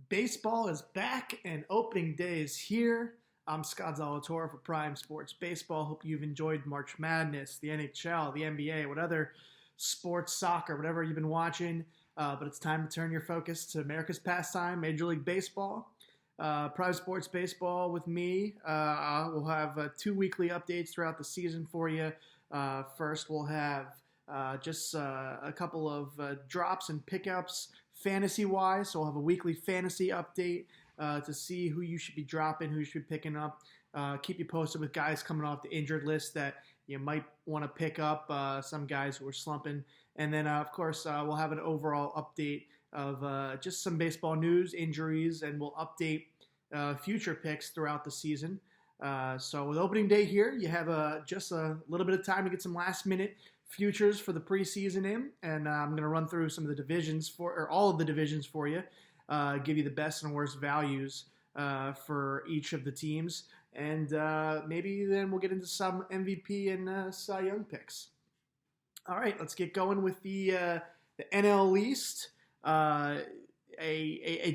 Baseball is back and opening day is here. I'm Scott Z for Prime Sports Baseball. Hope you've enjoyed March Madness, the NHL, the NBA, what other sports, soccer, whatever you've been watching. But it's time to turn your focus to America's pastime, Major League Baseball. Prime Sports Baseball with me. We'll have 2 weekly updates throughout the season for you. First, we'll have just a couple of drops and pickups fantasy-wise. So we'll have a weekly fantasy update to see who you should be dropping, who you should be picking up. Keep you posted with guys coming off the injured list that you might want to pick up, some guys who are slumping. And then, of course, we'll have an overall update of just some baseball news, injuries, and we'll update future picks throughout the season. So with opening day here, you have just a little bit of time to get some last-minute futures for the preseason in, and I'm going to run through some of the divisions or all of the divisions for you, give you the best and worst values for each of the teams, and maybe then we'll get into some MVP and Cy Young picks. All right, let's get going with the NL East, a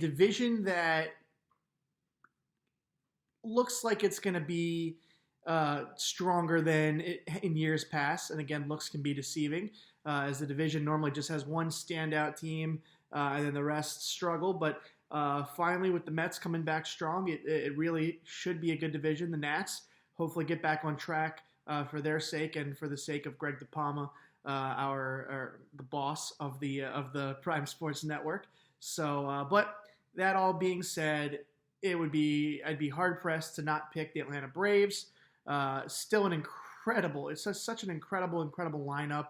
division that looks like it's going to be stronger than in years past, and again, looks can be deceiving, as the division normally just has one standout team, and then the rest struggle. But finally, with the Mets coming back strong, it really should be a good division. The Nats hopefully get back on track for their sake and for the sake of Greg DePalma, the boss of the Prime Sports Network. So, but that all being said, I'd be hard pressed to not pick the Atlanta Braves. Still it's such an incredible lineup.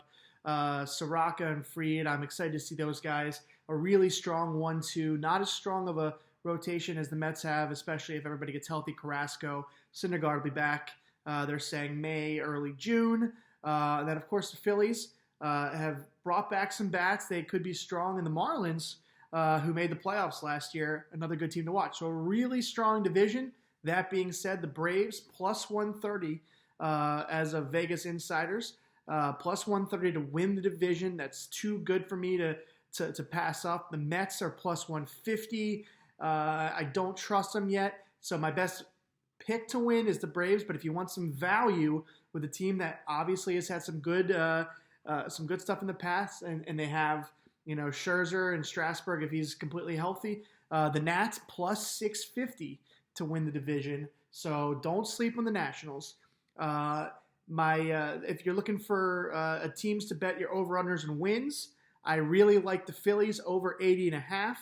Soraka and Fried, I'm excited to see those guys. A really strong 1-2, not as strong of a rotation as the Mets have, especially if everybody gets healthy. Carrasco, Syndergaard will be back. They're saying May, early June. And then, of course, the Phillies have brought back some bats. They could be strong. And the Marlins, who made the playoffs last year, another good team to watch. So a really strong division. That being said, the Braves plus 130 as of Vegas insiders, plus 130 to win the division. That's too good for me to pass up. The Mets are plus 150. I don't trust them yet, so my best pick to win is the Braves. But if you want some value with a team that obviously has had some good stuff in the past, and they have Scherzer and Strasburg if he's completely healthy, the Nats plus 650 to win the division. So don't sleep on the Nationals. If you're looking for teams to bet your over-unders and wins, I really like the Phillies over 80.5.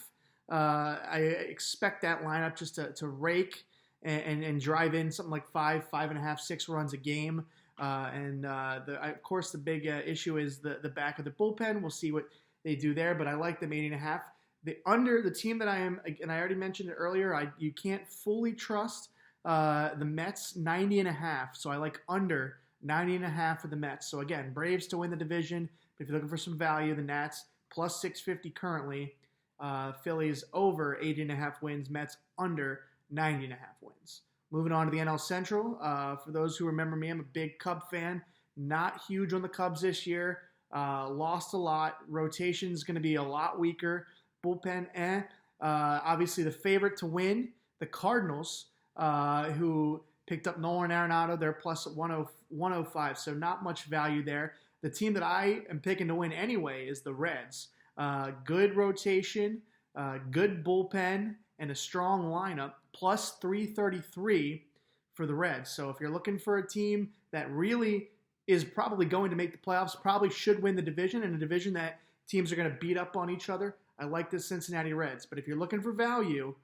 I expect that lineup just to rake and drive in something like 5.5, 6 runs a game. Of course, the big issue is the back of the bullpen. We'll see what they do there, but I like them 80.5. The team that I already mentioned it earlier, you can't fully trust the Mets 90.5. So I like under 90.5 for the Mets. So again, Braves to win the division. But if you're looking for some value, the Nats plus 650 currently. Phillies over 80.5 wins. Mets under 90.5 wins. Moving on to the NL Central. For those who remember me, I'm a big Cub fan. Not huge on the Cubs this year. Lost a lot. Rotation's going to be a lot weaker. Bullpen, obviously the favorite to win, the Cardinals, who picked up Nolan Arenado. They're plus 105, so not much value there. The team that I am picking to win anyway is the Reds. Good rotation, good bullpen, and a strong lineup, plus 333 for the Reds. So if you're looking for a team that really is probably going to make the playoffs, probably should win the division, and a division that teams are going to beat up on each other, I like the Cincinnati Reds. But if you're looking for value,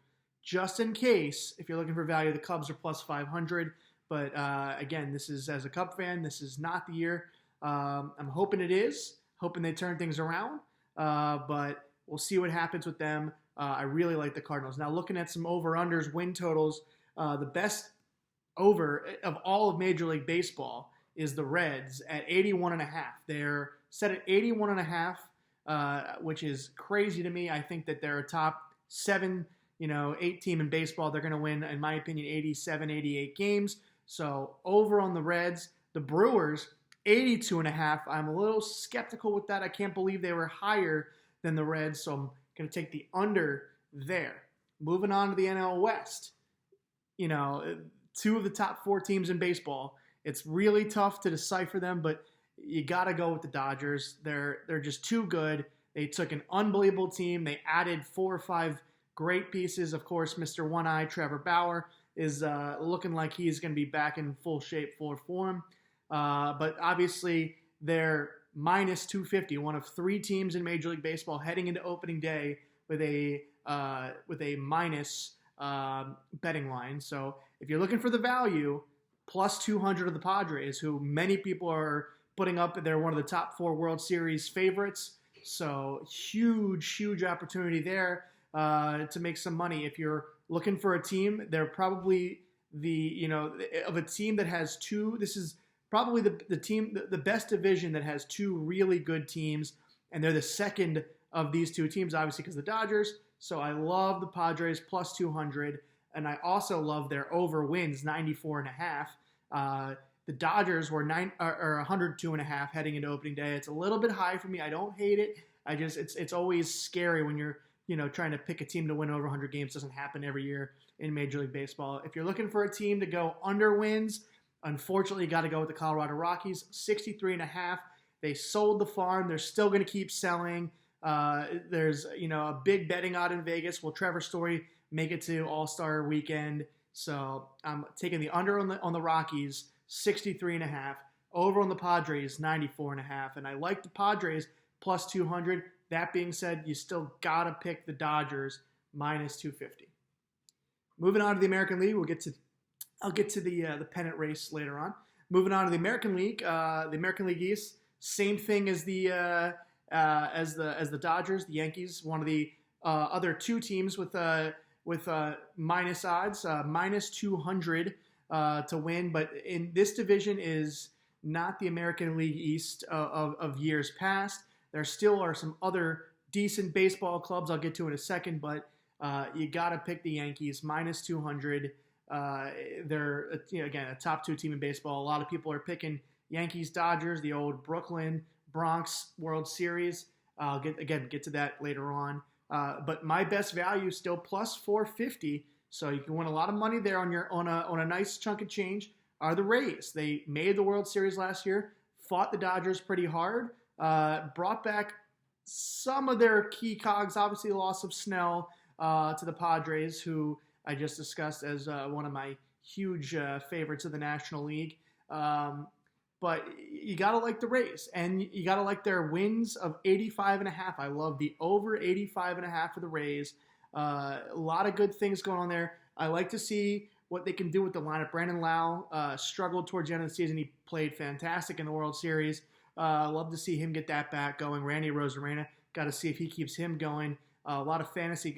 just in case, if you're looking for value, the Cubs are plus 500. But again, this is, as a Cub fan, this is not the year. I'm hoping it is. Hoping they turn things around. But we'll see what happens with them. I really like the Cardinals. Now, looking at some over-unders, win totals, the best over of all of Major League Baseball is the Reds at 81.5. They're set at 81.5. Which is crazy to me. I think that they're a top 7, 8 team in baseball. They're going to win, in my opinion, 87, 88 games. So over on the Reds. The Brewers, 82.5. I'm a little skeptical with that. I can't believe they were higher than the Reds, so I'm going to take the under there. Moving on to the NL West, you know, two of the top four teams in baseball. It's really tough to decipher them, but you got to go with the Dodgers. They're just too good. They took an unbelievable team. They added 4 or 5 great pieces. Of course, Mr. One-Eye Trevor Bauer is looking like he's going to be back in full shape, full form. But obviously, they're minus 250, one of 3 teams in Major League Baseball heading into opening day with a minus betting line. So if you're looking for the value, plus 200 of the Padres, who many people are putting up, they're one of the top 4 World Series favorites. So huge opportunity there to make some money. If you're looking for a team, they're probably of a team that has 2. This is probably the team, the best division that has 2 really good teams, and they're the second of these 2 teams, obviously because the Dodgers. So I love the Padres plus 200, and I also love their over wins 94.5. The Dodgers were 102.5 heading into opening day. It's a little bit high for me. I don't hate it. It's always scary when you're trying to pick a team to win over 100 games. Doesn't happen every year in Major League Baseball. If you're looking for a team to go under wins, unfortunately, you got to go with the Colorado Rockies, 63.5. They sold the farm. They're still going to keep selling. There's a big betting odd in Vegas. Will Trevor Story make it to All-Star Weekend? So I'm taking the under on the Rockies, 63.5. Over on the Padres, 94.5. And I like the Padres plus 200. That being said, you still got to pick the Dodgers minus 250. Moving on to the American League, I'll get to the pennant race later on. Moving on to the American League East, same thing as the Dodgers, the Yankees, one of the other 2 teams with minus odds, minus 200 to win. But in this division is not the American League East of years past. There still are some other decent baseball clubs I'll get to in a second, but you got to pick the Yankees, minus 200. They're again a top 2 team in baseball. A lot of people are picking Yankees, Dodgers, the old Brooklyn Bronx World Series. I'll get to that later on. But my best value is still plus 450, so you can win a lot of money there on a nice chunk of change. Are the Rays? They made the World Series last year, fought the Dodgers pretty hard, brought back some of their key cogs. Obviously, the loss of Snell to the Padres, who I just discussed as one of my huge favorites of the National League. But you got to like the Rays, and you got to like their wins of 85.5. I love the over 85.5 for the Rays. A lot of good things going on there. I like to see what they can do with the lineup. Brandon Lau struggled towards the end of the season. He played fantastic in the World Series. Love to see him get that back going. Randy Rosarena, got to see if he keeps him going. A lot of fantasy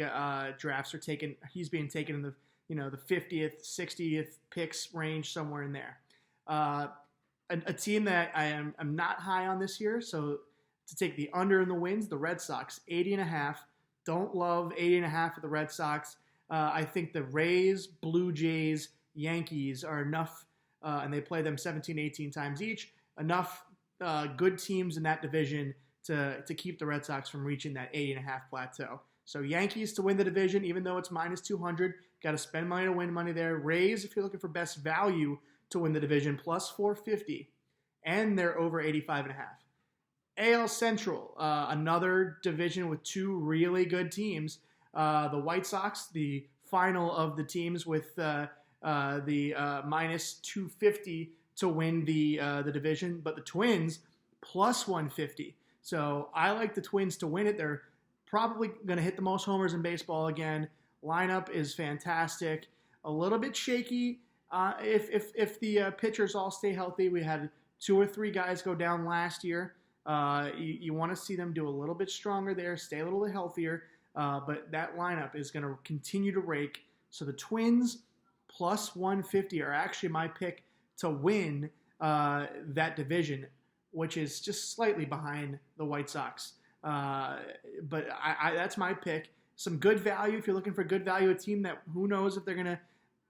drafts are taken. He's being taken in the 50th, 60th picks range, somewhere in there. A team that I'm not high on this year, so to take the under in the wins, the Red Sox, 80.5. Don't love 80.5 for the Red Sox. I think the Rays, Blue Jays, Yankees are enough, and they play them 17, 18 times each, enough good teams in that division to keep the Red Sox from reaching that 80.5 plateau. So Yankees to win the division, even though it's minus 200, got to spend money to win money there. Rays, if you're looking for best value to win the division, plus 450, and they're over 85.5. AL Central, another division with 2 really good teams. The White Sox, the final of the teams with the minus 250 to win the division, but the Twins plus 150. So I like the Twins to win it. They're probably going to hit the most homers in baseball again. Lineup is fantastic. A little bit shaky if the pitchers all stay healthy. We had 2 or 3 guys go down last year. You want to see them do a little bit stronger there, stay a little bit healthier. But that lineup is going to continue to rake. So the Twins plus 150 are actually my pick to win that division, which is just slightly behind the White Sox. But that's my pick. Some good value if you're looking for good value, a team that who knows if they're going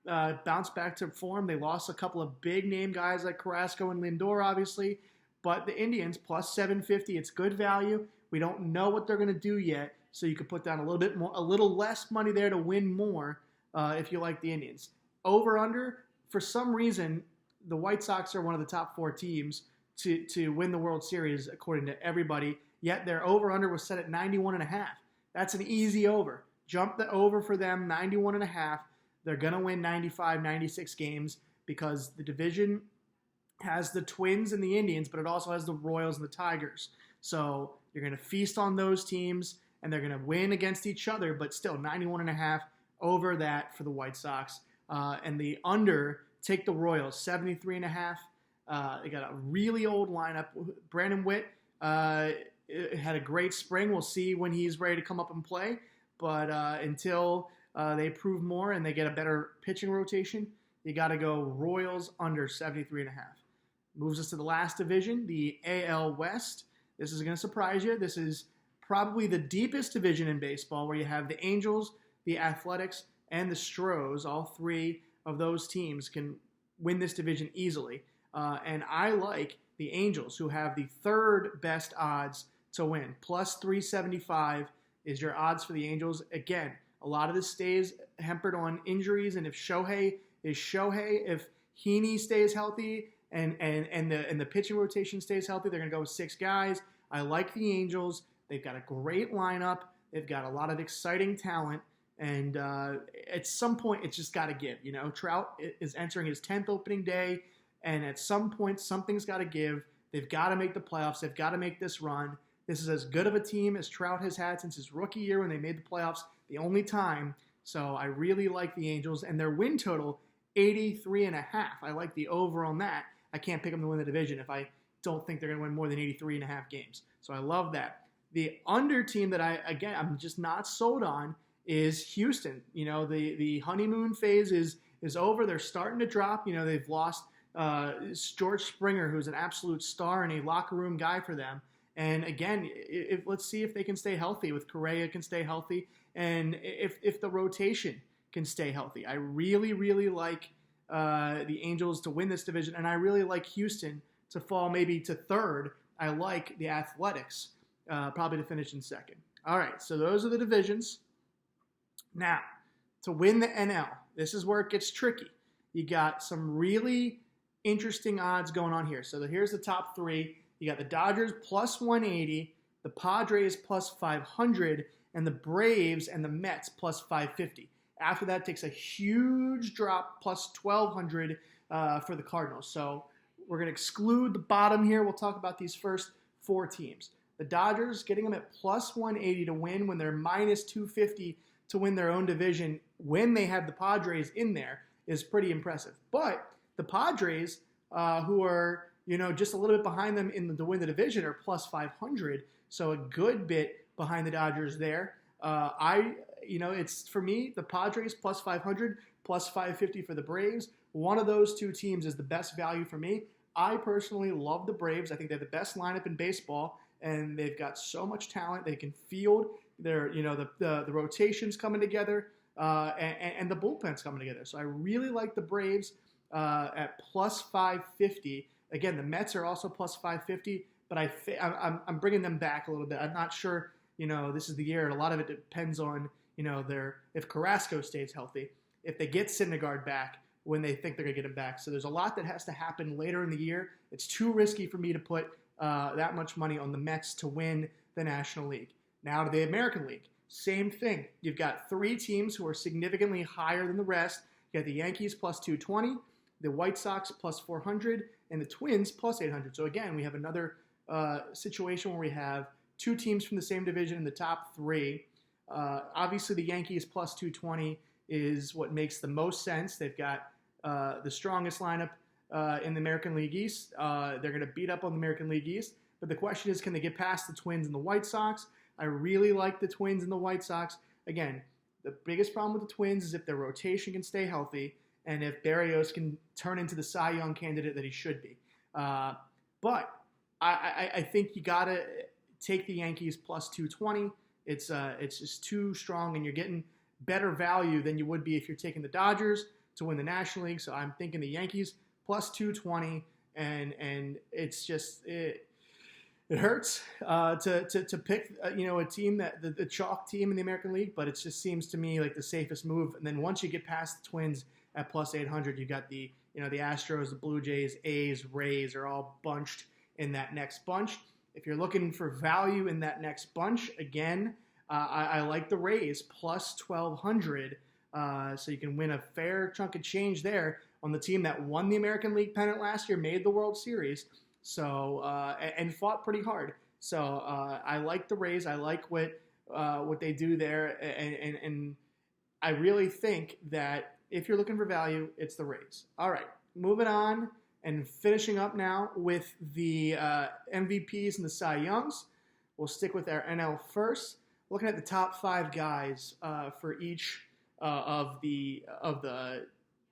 to bounce back to form. They lost a couple of big-name guys like Carrasco and Lindor, obviously. But the Indians, plus 750, it's good value. We don't know what they're going to do yet. so you could put down a little less money there to win more if you like the Indians. Over under, for some reason, the White Sox are one of the top 4 teams to win the World Series according to everybody. Yet their over under was set at 91.5. That's an easy over. Jump the over for them, 91.5. They're gonna win 95, 96 games because the division has the Twins and the Indians, but it also has the Royals and the Tigers. So you're going to feast on those teams, and they're going to win against each other, but still 91.5 over that for the White Sox. And the under, take the Royals, 73.5. They got a really old lineup. Brandon Witt had a great spring. We'll see when he's ready to come up and play. But until they prove more and they get a better pitching rotation, you got to go Royals under 73.5. Moves us to the last division, the AL West. This is going to surprise you. This is probably the deepest division in baseball, where you have the Angels, the Athletics, and the Stros. All 3 of those teams can win this division easily. And I like the Angels, who have the 3rd best odds to win. Plus 375 is your odds for the Angels. Again, a lot of this stays hampered on injuries, and if Shohei, if Heaney stays healthy, and the pitching rotation stays healthy, they're going to go with 6 guys. I like the Angels. They've got a great lineup. They've got a lot of exciting talent. And at some point, it's just got to give. You know, Trout is entering his 10th opening day. And at some point, something's got to give. They've got to make the playoffs. They've got to make this run. This is as good of a team as Trout has had since his rookie year when they made the playoffs, the only time. So I really like the Angels. And their win total, 83.5. I like the over on that. I can't pick them to win the division if I don't think they're going to win more than 83.5 games. So I love that. The under team that I'm just not sold on is Houston. You know, the honeymoon phase is over. They're starting to drop. You know, they've lost George Springer, who's an absolute star and a locker room guy for them. And again, let's see if they can stay healthy. With Correa can stay healthy, and if the rotation can stay healthy. I really, really like the Angels to win this division, and I really like Houston to fall maybe to 3rd. I like the Athletics probably to finish in 2nd. All right, so those are the divisions. Now, to win the NL, this is where it gets tricky. You got some really interesting odds going on here. So here's the top 3. You got the Dodgers plus 180, the Padres plus 500, and the Braves and the Mets plus 550. After that, it takes a huge drop, plus 1,200 for the Cardinals. So we're going to exclude the bottom here. We'll talk about these first 4 teams. The Dodgers, getting them at plus 180 to win when they're minus 250 to win their own division when they have the Padres in there, is pretty impressive. But the Padres, who are just a little bit behind them to win the division, are plus 500. So a good bit behind the Dodgers there. It's for me, the Padres plus 500, plus 550 for the Braves. One of those 2 teams is the best value for me. I personally love the Braves. I think they're the best lineup in baseball, and they've got so much talent. They can field. They're, the rotation's coming together, and the bullpen's coming together. So I really like the Braves at plus 550. Again, the Mets are also plus 550, but I'm bringing them back a little bit. I'm not sure. This is the year, and a lot of it depends on, if Carrasco stays healthy, if they get Syndergaard back when they think they're going to get him back. So there's a lot that has to happen later in the year. It's too risky for me to put that much money on the Mets to win the National League. Now to the American League. Same thing. You've got 3 teams who are significantly higher than the rest. You got the Yankees plus 220, the White Sox plus 400, and the Twins plus 800. So again, we have another situation where we have 2 teams from the same division in the top 3. Obviously, the Yankees plus 220 is what makes the most sense. They've got the strongest lineup in the American League East. They're going to beat up on the American League East. But the question is, can they get past the Twins and the White Sox? I really like the Twins and the White Sox. Again, the biggest problem with the Twins is if their rotation can stay healthy and if Berrios can turn into the Cy Young candidate that he should be. But I think you got to take the Yankees plus 220. It's just too strong, and you're getting better value than you would be if you're taking the Dodgers to win the National League. So I'm thinking the Yankees plus 220, and it's just It hurts to pick a team that the chalk team in the American League, but it just seems to me like the safest move. And then once you get past the Twins at plus 800, you got the Astros, the Blue Jays, A's, Rays are all bunched in that next bunch. If you're looking for value in that next bunch, again, I like the Rays plus 1,200, so you can win a fair chunk of change there on the team that won the American League pennant last year, made the World Series. So and fought pretty hard. So I like the Rays. I like what they do there, and I really think that if you're looking for value, it's the Rays. All right, moving on and finishing up now with the MVPs and the Cy Youngs. We'll stick with our NL first. Looking at the top 5 guys for each of the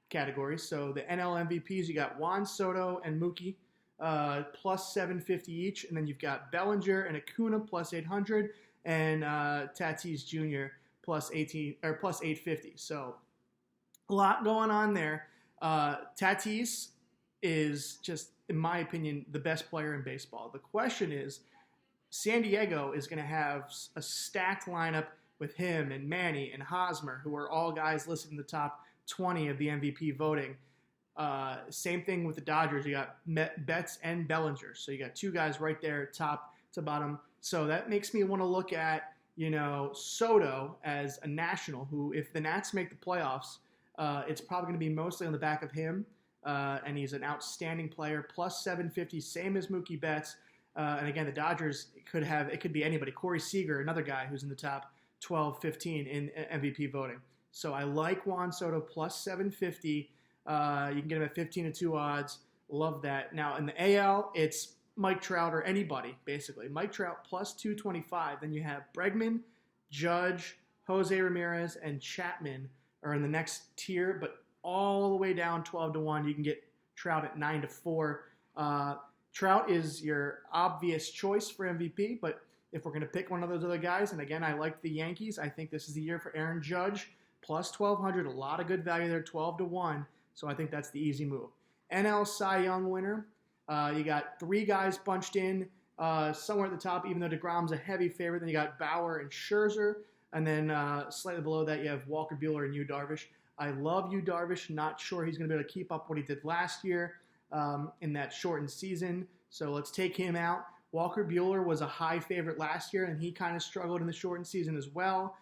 categories. So the NL MVPs, you got Juan Soto and Mookie. Plus 750 each, and then you've got Bellinger and Acuna plus 800, and Tatis Jr. plus 850. So a lot going on there. Tatis is just, in my opinion, the best player in baseball. The question is, San Diego is going to have a stacked lineup with him and Manny and Hosmer, who are all guys listed in the top 20 of the MVP voting. Same thing with the Dodgers. You got Betts and Bellinger. So you got 2 guys right there, top to bottom. So that makes me want to look at, Soto as a national who, if the Nats make the playoffs, it's probably going to be mostly on the back of him. And he's an outstanding player, plus 750, same as Mookie Betts. And again, the Dodgers could be anybody. Corey Seager, another guy who's in the top 12, 15 in MVP voting. So I like Juan Soto plus 750. You can get him at 15-2 odds. Love that. Now, in the AL, it's Mike Trout or anybody, basically. Mike Trout plus 225. Then you have Bregman, Judge, Jose Ramirez, and Chapman are in the next tier, but all the way down 12-1. You can get Trout at 9-4. Trout is your obvious choice for MVP, but if we're going to pick one of those other guys, and again, I like the Yankees, I think this is the year for Aaron Judge, plus 1,200. A lot of good value there, 12-1. So I think that's the easy move. NL Cy Young winner. You got 3 guys bunched in somewhere at the top, even though DeGrom's a heavy favorite. Then you got Bauer and Scherzer. And then slightly below that, you have Walker Buehler and Yu Darvish. I love Yu Darvish. Not sure he's going to be able to keep up what he did last year in that shortened season. So let's take him out. Walker Buehler was a high favorite last year, and he kind of struggled in the shortened season as well.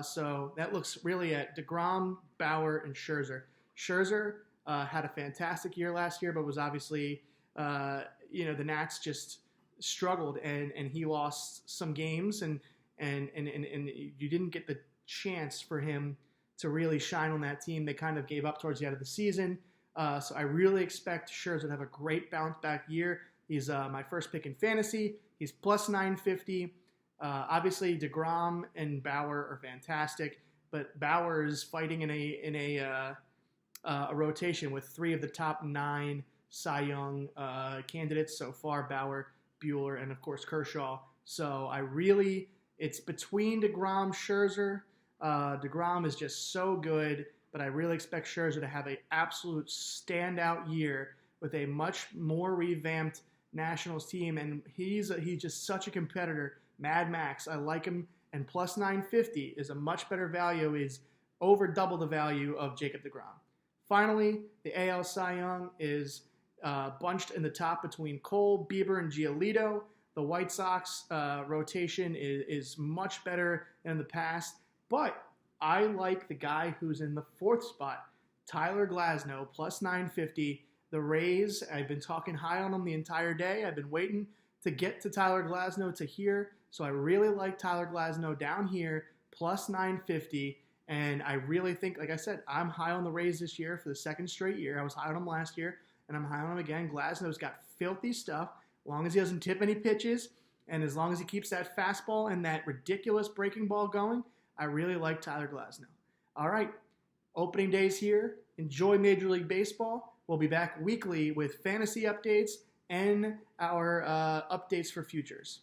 So that looks really at DeGrom, Bauer, and Scherzer. Scherzer had a fantastic year last year, but was obviously, the Nats just struggled, and he lost some games, and you didn't get the chance for him to really shine on that team. They kind of gave up towards the end of the season. So I really expect Scherzer to have a great bounce back year. He's my first pick in fantasy. He's plus 950. Obviously, DeGrom and Bauer are fantastic, but Bauer is fighting in a rotation with 3 of the top 9 Cy Young candidates so far: Bauer, Buehler, and of course Kershaw. So it's between DeGrom, Scherzer. DeGrom is just so good, but I really expect Scherzer to have an absolute standout year with a much more revamped Nationals team, and he's just such a competitor. Mad Max, I like him, and plus 950 is a much better value. Is over double the value of Jacob deGrom. Finally, the AL Cy Young is bunched in the top between Cole, Bieber, and Giolito. The White Sox rotation is much better than in the past, but I like the guy who's in the 4th spot, Tyler Glasnow, plus 950. The Rays, I've been talking high on them the entire day. I've been waiting to get to Tyler Glasnow to here, so I really like Tyler Glasnow down here, plus 950. And I really think, like I said, I'm high on the Rays this year for the 2nd straight year. I was high on them last year, and I'm high on them again. Glasnow's got filthy stuff. As long as he doesn't tip any pitches, and as long as he keeps that fastball and that ridiculous breaking ball going, I really like Tyler Glasnow. All right, opening days here. Enjoy Major League Baseball. We'll be back weekly with fantasy updates and our updates for futures.